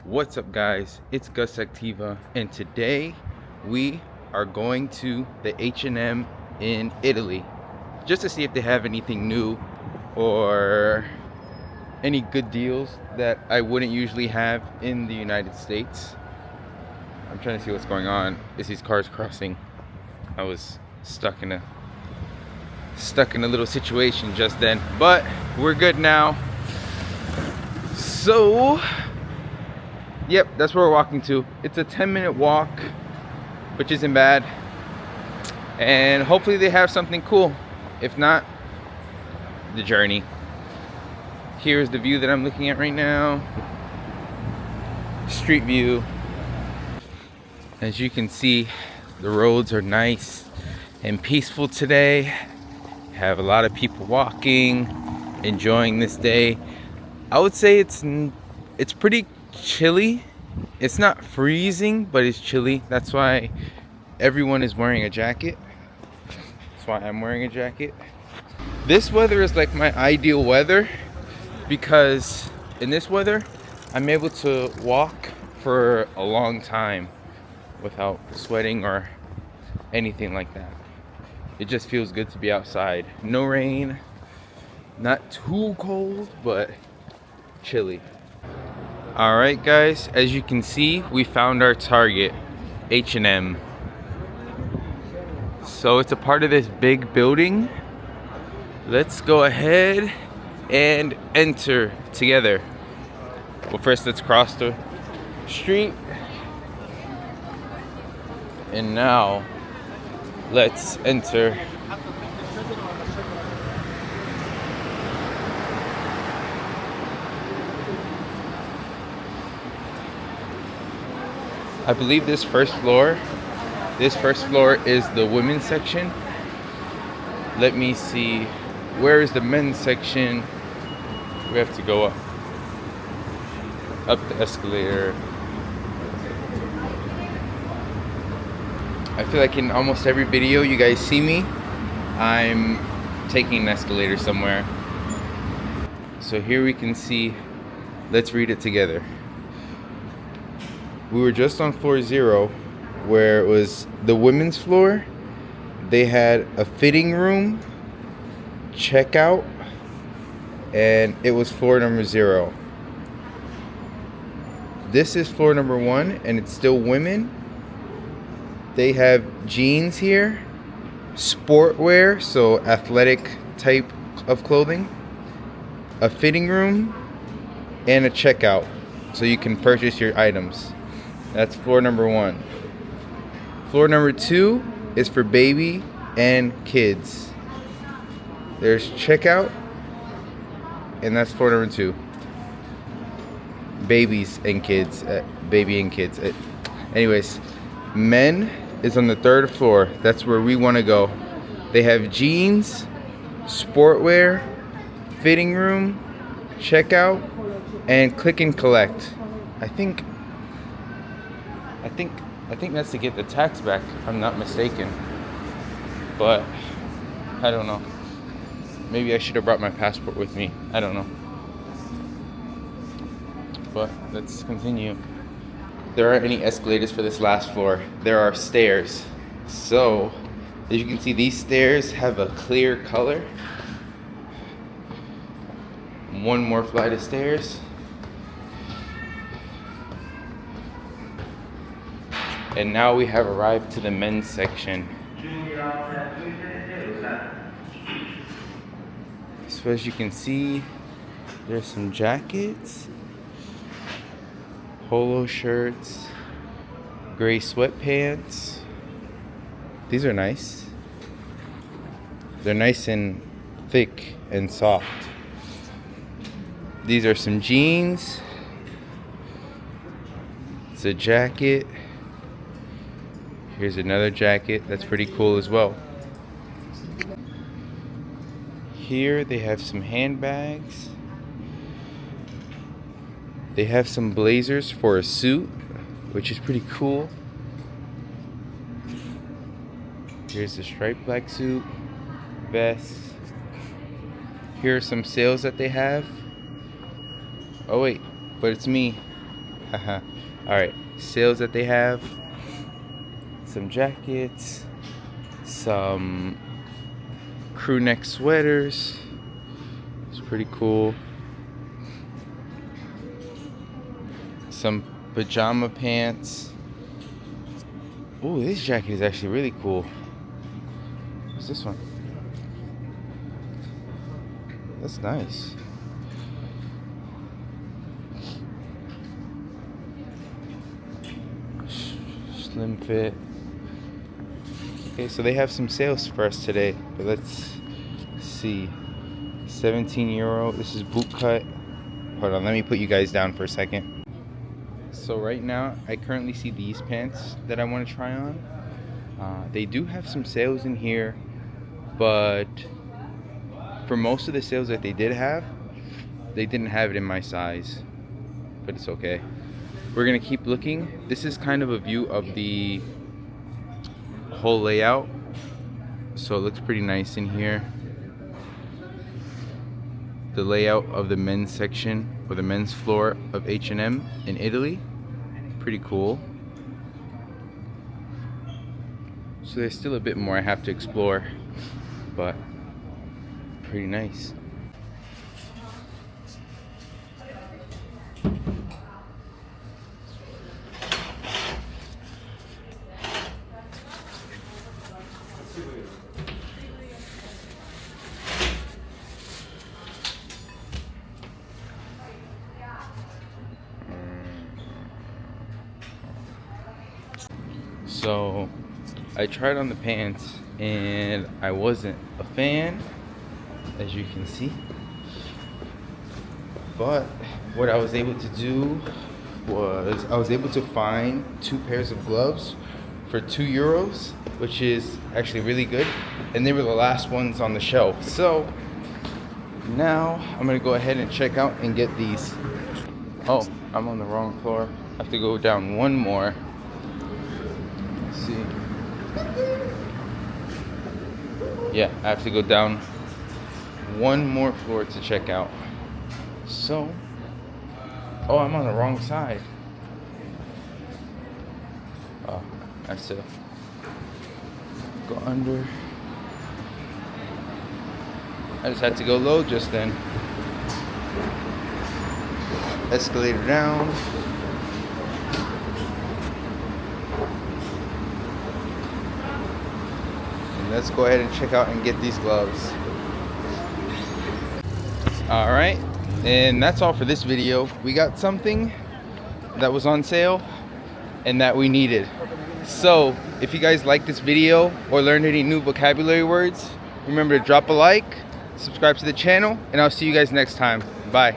What's up, guys? It's Gus Activa, and today we are going to the H&M in Italy just to see if they have anything new or any good deals that I wouldn't usually have in the United States. I'm trying to see what's going on. Is these cars crossing? I was stuck in a little situation just then, but we're good now. So yep, that's where we're walking to. It's a 10-minute walk, which isn't bad. And hopefully they have something cool. If not, the journey. Here's the view that I'm looking at right now. Street view. As you can see, the roads are nice and peaceful today. Have a lot of people walking, enjoying this day. I would say it's pretty chilly. It's not freezing, but it's chilly. That's why everyone is wearing a jacket. That's why I'm wearing a jacket. This weather is like my ideal weather because in this weather I'm able to walk for a long time without sweating or anything like that. It just feels good to be outside. No rain, not too cold, but chilly. All right, guys, as you can see, we found our target, H&M. So it's a part of this big building. Let's go ahead and enter together. Well, first let's cross the street. And now let's enter. I believe this first floor is the women's section. Let me see, where is the men's section? We have to go up the escalator. I feel like in almost every video you guys see me, I'm taking an escalator somewhere. So here we can see, let's read it together. We were just on floor 0, where it was the women's floor. They had a fitting room, checkout, and it was floor number 0. This is floor number 1, and it's still women. They have jeans here, sportwear, so athletic type of clothing, a fitting room, and a checkout, so you can purchase your items. That's floor number 1. Floor number 2 is for baby and kids. There's checkout, and that's floor number 2. Babies and kids, baby and kids. Anyways, men is on the 3rd floor. That's where we want to go. They have jeans, sportwear, fitting room, checkout, and click and collect. I think that's to get the tax back, if I'm not mistaken. But I don't know. Maybe I should have brought my passport with me. I don't know. But let's continue. There aren't any escalators for this last floor. There are stairs. So, as you can see, these stairs have a clear color. One more flight of stairs. And now we have arrived to the men's section. So as you can see, there's some jackets, polo shirts, gray sweatpants. These are nice. They're nice and thick and soft. These are some jeans. It's a jacket. Here's another jacket that's pretty cool as well. Here they have some handbags. They have some blazers for a suit, which is pretty cool. Here's the striped black suit, vest. Here are some sales that they have. Oh wait, but it's me. All right, sales that they have. Some jackets, some crew neck sweaters. It's pretty cool. Some pajama pants. Oh, this jacket is actually really cool. What's this one? That's nice. Slim fit. Okay, so they have some sales for us today, but let's see. 17 euro. This is boot cut. Hold on, let me put you guys down for a second. So right now, I currently see these pants that I want to try on. They do have some sales in here, but for most of the sales that they did have, they didn't have it in my size, but it's okay. We're gonna keep looking. This is kind of a view of the whole layout, so it looks pretty nice in here. The layout of the men's section, or the men's floor of H&M in Italy, pretty cool. So there's still a bit more I have to explore, but pretty nice. So I tried on the pants and I wasn't a fan, as you can see, but what I was able to do was I was able to find 2 pairs of gloves for 2 euros, which is actually really good, and they were the last ones on the shelf. So now I'm gonna go ahead and check out and get these. Oh, I'm on the wrong floor. I have to go down one more. Let's see. Yeah, I have to go down one more floor to check out. So, oh, I'm on the wrong side. Oh, I have to go under. I just had to go low just then. Escalator down. And let's go ahead and check out and get these gloves. All right, and that's all for this video. We got something that was on sale and that we needed. So if you guys like this video or learned any new vocabulary words, remember to drop a like, subscribe to the channel, and I'll see you guys next time. Bye.